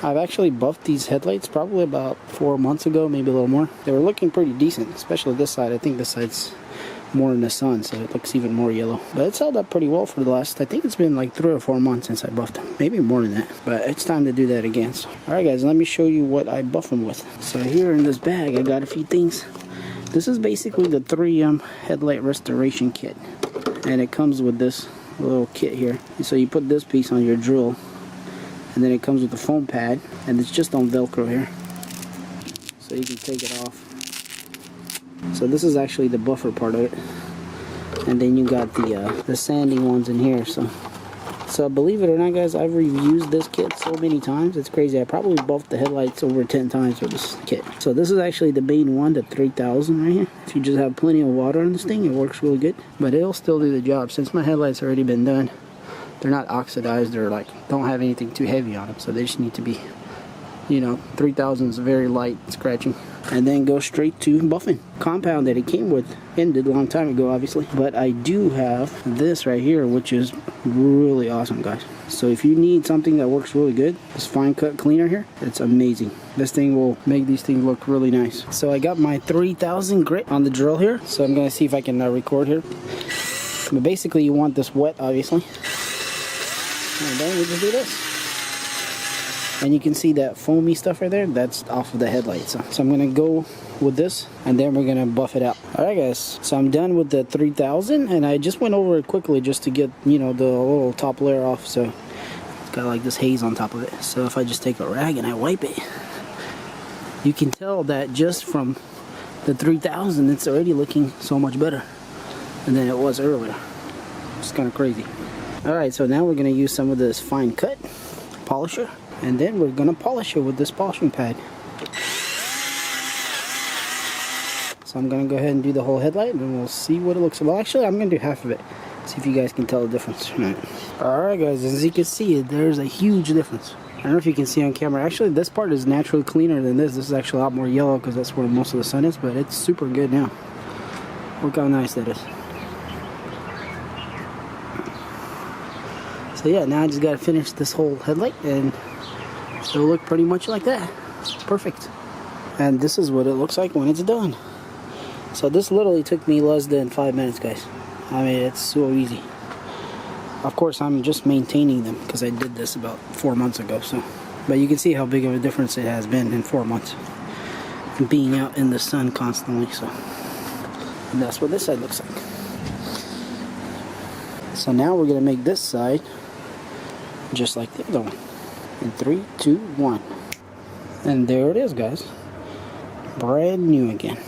I've actually buffed these headlights probably about 4 months ago, maybe a little more. They were looking pretty decent, especially this side. I think this side's more in the sun, so it looks even more yellow. But it's held up pretty well for the last, I think it's been like 3 or 4 months since I buffed them. Maybe more than that. But it's time to do that again. So, alright guys, let me show you what I buff them with. So here in this bag, I got a few things. This is basically the 3M Headlight Restoration Kit. And it comes with this little kit here. So you put this piece on your drill. And then it comes with the foam pad. And it's just on Velcro here. So you can take it off. So this is actually the buffer part of it, and then you got the sanding ones in here. So believe it or not, guys, I've reused this kit so many times, it's crazy. I probably buffed the headlights over 10 times with this kit. So this is actually the main one, the 3000 right here. If you just have plenty of water on this thing, it works really good, but it'll still do the job. Since my headlights already been done, they're not oxidized, they're like, don't have anything too heavy on them, so they just need to be, you know, 3000 is very light scratching. And then go straight to buffing. Compound that it came with ended a long time ago, obviously, but I do have this right here, which is really awesome, guys. So if you need something that works really good, this fine cut cleaner here, it's amazing. This thing will make these things look really nice. So I got my 3000 grit on the drill here, so I'm gonna see if I can record here. But basically you want this wet, obviously, and then we just do this. And you can see that foamy stuff right there, that's off of the headlights. So I'm gonna go with this, and then we're gonna buff it out. Alright guys, so I'm done with the 3000, and I just went over it quickly just to get, you know, the little top layer off. So it's got like this haze on top of it. So if I just take a rag and I wipe it, you can tell that just from the 3000, it's already looking so much better than it was earlier. It's kind of crazy. Alright, so now we're gonna use some of this fine cut polisher. And then we're gonna polish it with this polishing pad. So I'm gonna go ahead and do the whole headlight, and we'll see what it looks like. Well, actually, I'm gonna do half of it. See if you guys can tell the difference. Alright guys, as you can see, there's a huge difference. I don't know if you can see on camera. Actually, this part is naturally cleaner than this. This is actually a lot more yellow because that's where most of the sun is, but it's super good now. Look how nice that is. So yeah, now I just gotta finish this whole headlight, and it'll look pretty much like that. Perfect. And this is what it looks like when it's done. So this literally took me less than 5 minutes, guys. I mean, it's so easy. Of course, I'm just maintaining them because I did this about 4 months ago. So, but you can see how big of a difference it has been in 4 months. Being out in the sun constantly. So, and that's what this side looks like. So now we're gonna make this side just like the other one. In 3, 2, 1. And there it is, guys. Brand new again.